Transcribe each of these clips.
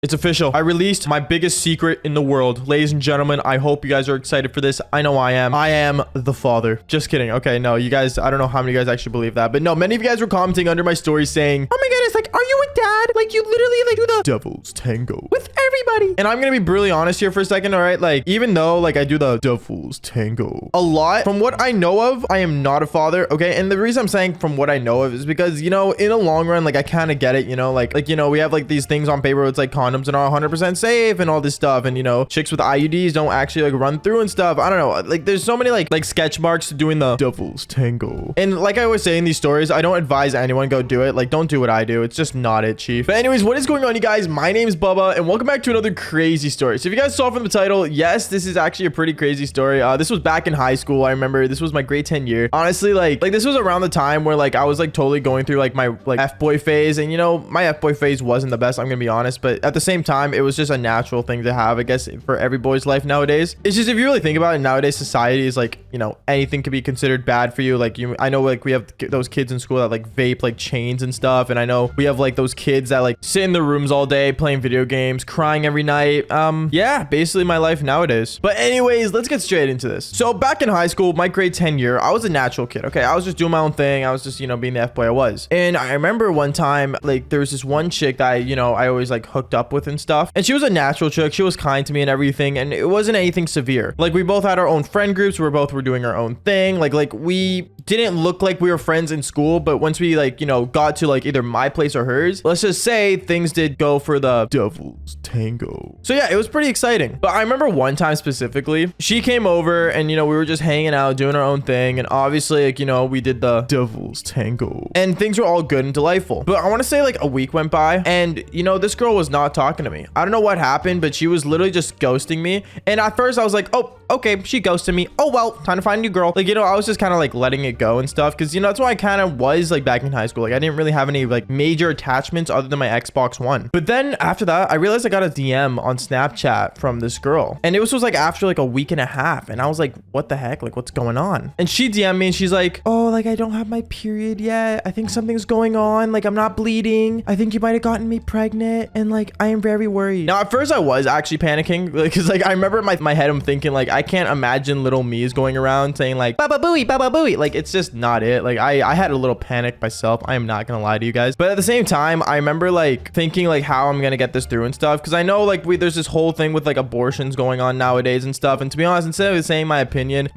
It's official. I released my biggest secret in the world. Ladies and gentlemen, I hope you guys are excited for this. I know I am. I am the father. Just kidding. Okay, no, you guys, I don't know how many of you guys actually believe that. But no, many of you guys were commenting under my story saying, oh my goodness, like, are you a dad? Like, you literally, like, do the devil's tango with everybody. And I'm gonna be brutally honest here for a second, all right? Like, even though, like, I do the devil's tango a lot, from what I know of, I am not a father, okay? And the reason I'm saying from what I know of is because, you know, in the long run, like, I kind of get it, you know? Like, you know, we have, like, these things on paper where it's, like, condoms and are 100% safe and all this stuff. And, you know, chicks with IUDs don't actually, like, run through and stuff. I don't know. Like, there's so many, like sketch marks to doing the devil's tango. And like I always say in these stories, I don't advise anyone go do it. Like, don't do what I do. It's just not it, chief. But anyways, what is going on, you guys? My name is Bubba, and welcome back to another crazy story. So if you guys saw from the title, yes, this is actually a pretty crazy story. This was back in high school. I remember this was my grade 10 year. Honestly, like this was around the time where, like, I was, like, totally going through, like, my, like, F-boy phase. And, you know, my F-boy phase wasn't the best, I'm gonna be honest. But at the same time, it was just a natural thing to have, I guess, for every boy's life nowadays. It's just, if you really think about it, nowadays society is like, you know, anything could be considered bad for you. Like, I know, like, we have those kids in school that, like, vape, like, chains and stuff. And I know we have, like, those kids that, like, sit in their rooms all day playing video games, crying every night. Yeah, basically my life nowadays. But anyways, let's get straight into this. So back in high school, my grade 10 year, I was a natural kid. Okay, I was just doing my own thing. I was just, you know, being the F-boy I was. And I remember one time, like, there was this one chick that you know, I always, like, hooked up with and stuff. And she was a natural chick. She was kind to me and everything. And it wasn't anything severe. Like, we both had our own friend groups. We both were doing our own thing. Like we didn't look like we were friends in school, but once we, like, you know, got to, like, either my place or hers, let's just say things did go for the devil's tango. So yeah, it was pretty exciting. But I remember one time specifically, she came over and, you know, we were just hanging out doing our own thing, and obviously, like, you know, we did the devil's tango and things were all good and delightful. But I want to say, like, a week went by and, you know, this girl was not talking to me. I don't know what happened, but she was literally just ghosting me. And at first I was like, oh, okay, she ghosted me. Oh, well, time to find a new girl. Like, you know, I was just kind of, like, letting it go and stuff. Cause, you know, that's why I kind of was, like, back in high school. Like, I didn't really have any, like, major attachments other than my Xbox One. But then after that, I realized I got a DM on Snapchat from this girl. And it was like after, like, a week and a half. And I was like, what the heck? Like, what's going on? And she DM'd me and she's like, oh, like, I don't have my period yet. I think something's going on. Like, I'm not bleeding. I think you might have gotten me pregnant. And, like, I am very worried. Now, at first I was actually panicking. Like, cause, like, I remember in my head, I'm thinking, like, I can't imagine little me's going around saying, like, baba booey, baba booey. Like, it's just not it. Like, I had a little panic myself. I am not gonna lie to you guys. But at the same time, I remember, like, thinking, like, how I'm gonna get this through and stuff. Cause I know, like, there's this whole thing with, like, abortions going on nowadays and stuff. And to be honest, instead of saying my opinion,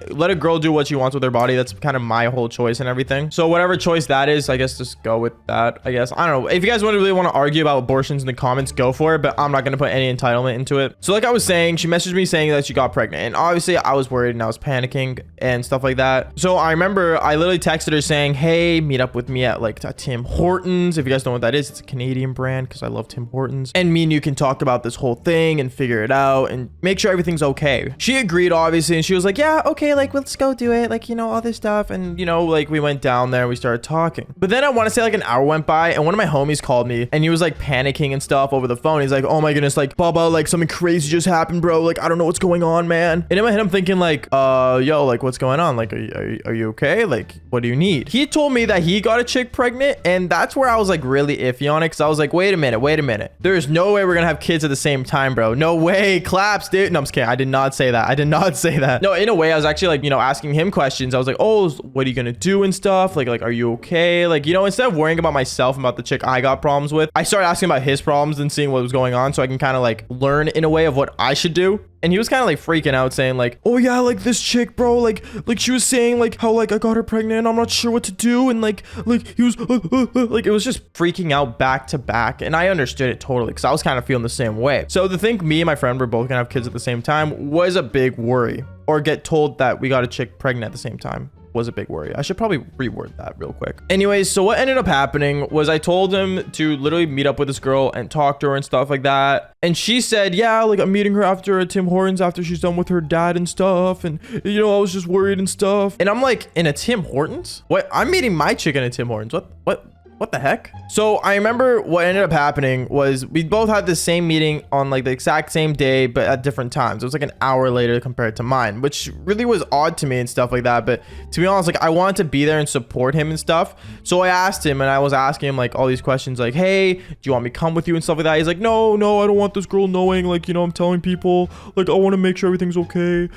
let a girl do what she wants with her body. That's kind of my whole choice and everything. So whatever choice that is, I guess just go with that, I guess. I don't know. If you guys really want to argue about abortions in the comments, go for it. But I'm not gonna put any entitlement into it. So like I was saying, she messaged me saying that she got pregnant. And obviously I was worried and I was panicking and stuff like that. So I remember I literally texted her saying, hey, meet up with me at, like, Tim Hortons. If you guys know what that is, it's a Canadian brand because I love Tim Hortons. And me and you can talk about this whole thing and figure it out and make sure everything's okay. She agreed, obviously, and she was like, yeah, okay, like, let's go do it. Like, you know, all this stuff. And, you know, like, we went down there and we started talking. But then I want to say, like, an hour went by and one of my homies called me and he was, like, panicking and stuff over the phone. He's like, oh my goodness, like, Bubba, like, something crazy just happened, bro. Like, I don't know what's going on, man. And in my head, I'm thinking, like, yo, like, what's going on? Like, are you okay? Like, what do you need? He told me that he got a chick pregnant, and that's where I was, like, really iffy on it, because I was like, wait a minute. There's no way we're gonna have kids at the same time, bro. No way. Claps, dude. No, I'm just kidding. I did not say that. No, in a way, I was actually, like, you know, asking him questions. I was like, oh, what are you gonna do and stuff? Like, are you okay? Like, you know, instead of worrying about myself and about the chick I got problems with, I started asking about his problems and seeing what was going on, so I can kind of, like, learn in a way of what I should do. And he was kind of, like, freaking out saying, like, oh yeah, like, this chick, bro, like she was saying, like, how, like, I got her pregnant and I'm not sure what to do. And like he was like, it was just freaking out back to back. And I understood it totally because I was kind of feeling the same way. So to think me and my friend were both gonna have kids at the same time was a big worry, or get told that we got a chick pregnant at the same time was a big worry. I should probably reword that real quick. Anyways, so what ended up happening was I told him to literally meet up with this girl and talk to her and stuff like that. And she said, yeah, like, I'm meeting her after at Tim Hortons after she's done with her dad and stuff. And, you know, I was just worried and stuff. And I'm like, in a Tim Hortons? What? I'm meeting my chick in a Tim Hortons. What what the heck? So I remember what ended up happening was we both had the same meeting on like the exact same day, but at different times. It was like an hour later compared to mine, which really was odd to me and stuff like that. But to be honest, like I wanted to be there and support him and stuff. So I asked him, and I was asking him like all these questions like, hey, do you want me to come with you and stuff like that? He's like, no, I don't want this girl knowing, like, you know, I'm telling people, like, I want to make sure everything's okay.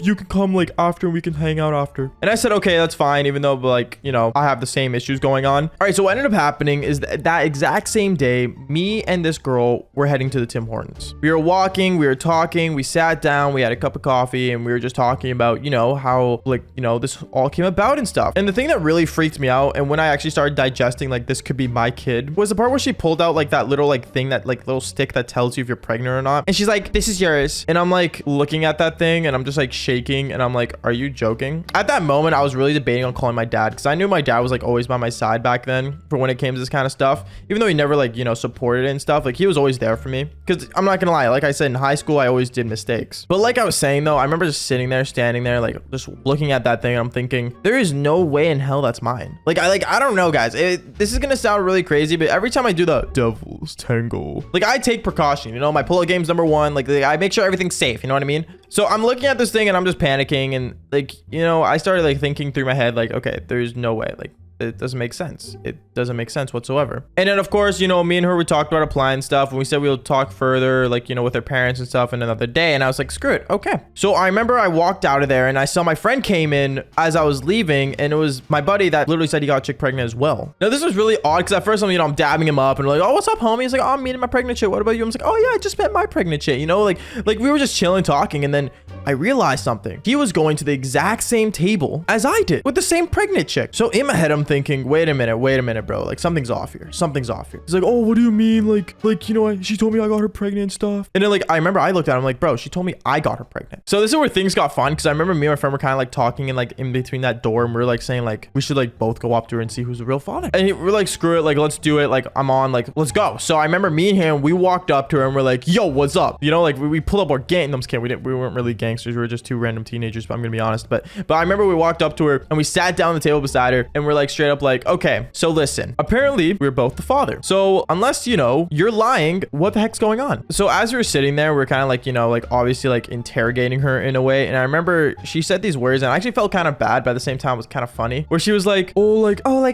You can come like after and we can hang out after. And I said, okay, that's fine. Even though like, you know, I have the same issues going on. All right. So what ended up happening is that exact same day, me and this girl were heading to the Tim Hortons. We were walking, we were talking, we sat down, we had a cup of coffee, and we were just talking about, you know, how like, you know, this all came about and stuff. And the thing that really freaked me out, and when I actually started digesting like this could be my kid, was the part where she pulled out like that little like thing, that like little stick that tells you if you're pregnant or not. And she's like, this is yours. And I'm like looking at that thing and I'm just like shaking, and I'm like, are you joking? At that moment, I was really debating on calling my dad, because I knew my dad was like always by my side back then for when it came to this kind of stuff. Even though he never like, you know, supported it and stuff, like he was always there for me. Because I'm not gonna lie, like I said, in high school I always did mistakes. But like I was saying though, I remember just sitting there, standing there, like just looking at that thing, and I'm thinking, there is no way in hell that's mine. I don't know, guys. This is gonna sound really crazy, but every time I do the devil's tangle, like I take precaution, you know, my pull-out game's #1. Like I make sure everything's safe, you know what I mean? So I'm looking at this thing and I'm just panicking, and like, you know, I started like thinking through my head, like, okay, there's no way, like it doesn't make sense. It doesn't make sense whatsoever. And then of course, you know, me and her, we talked about our plan and stuff, and we said we'll talk further, like, you know, with her parents and stuff, and another day. And I was like, screw it, okay. So I remember I walked out of there and I saw my friend came in as I was leaving, and it was my buddy that literally said he got a chick pregnant as well. Now this was really odd, because at first I'm, you know, I'm dabbing him up and like, oh, what's up, homie? He's like, oh, I'm meeting my pregnant chick. What about you? I'm like, oh yeah, I just met my pregnant chick, you know, like we were just chilling, talking, and then I realized something. He was going to the exact same table as I did with the same pregnant chick. So in my head, I'm thinking, wait a minute, bro. Like something's off here. Something's off here. He's like, oh, what do you mean? Like, you know, she told me I got her pregnant and stuff. And then like, I remember I looked at him like, bro, she told me I got her pregnant. So this is where things got fun, because I remember me and my friend were kind of like talking and like in between that door, and we are like saying like, we should like both go up to her and see who's the real father. And we're like, screw it. Like, let's do it. Like, I'm on, like, let's go. So I remember me and him, we walked up to her and we're like, yo, what's up? You know, like we pulled up our gang. No, I'm just kidding. We weren't really gangsters. We were just two random teenagers, but I'm gonna be honest. But I remember we walked up to her and we sat down at the table beside her, and we're like straight up like, okay, so listen, apparently we're both the father. So unless, you know, you're lying, what the heck's going on? So as we were sitting there, we're kind of like, you know, like obviously like interrogating her in a way. And I remember she said these words, and I actually felt kind of bad, but at the same time it was kind of funny, where she was like, oh,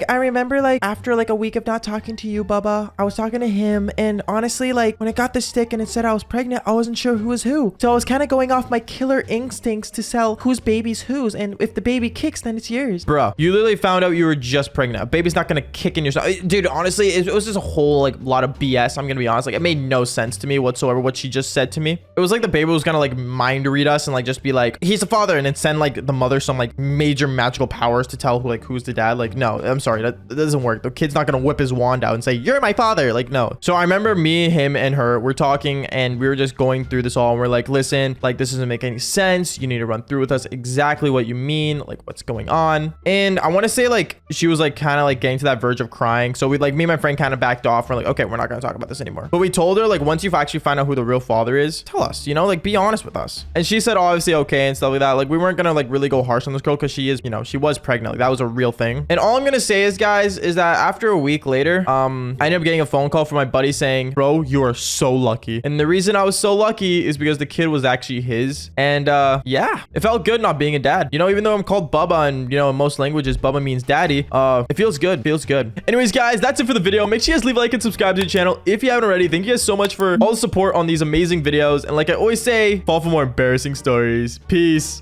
I remember like after like a week of not talking to you, Bubba, I was talking to him, and honestly, like when I got the stick and it said I was pregnant, I wasn't sure who was who. So I was kind of going off my killer instincts to sell whose baby's whose, and if the baby kicks, then it's yours. Bro, you literally found out you were just pregnant. A baby's not gonna kick in your stomach. Dude, honestly, it was just a whole like lot of BS. I'm gonna be honest. Like it made no sense to me whatsoever what she just said to me. It was like the baby was gonna like mind read us and like just be like, he's the father, and then send like the mother some like major magical powers to tell who's the dad. Like, no, I'm sorry, that doesn't work. The kid's not gonna whip his wand out and say, you're my father. Like, no. So I remember me, him, and her were talking, and we were just going through this all, and we're like, listen, like this doesn't make any sense. You need to run through with us exactly what you mean, like what's going on. And I want to say like she was like kind of like getting to that verge of crying. So we like, me and my friend kind of backed off. We're like, okay, we're not gonna talk about this anymore. But we told her like, once you've actually found out who the real father is, tell us, you know, like be honest with us. And she said obviously okay and stuff like that. Like we weren't gonna like really go harsh on this girl, because she is, you know, she was pregnant. Like that was a real thing. And all I'm gonna say is, guys, is that after a week later, I ended up getting a phone call from my buddy saying, bro, you are so lucky. And the reason I was so lucky is because the kid was actually his. And yeah, it felt good not being a dad. You know, even though I'm called Bubba, and you know, in most languages Bubba means daddy, it feels good. Anyways, guys, that's it for the video. Make sure you guys leave a like and subscribe to the channel if you haven't already. Thank you guys so much for all the support on these amazing videos. And like I always say, fall for more embarrassing stories. Peace.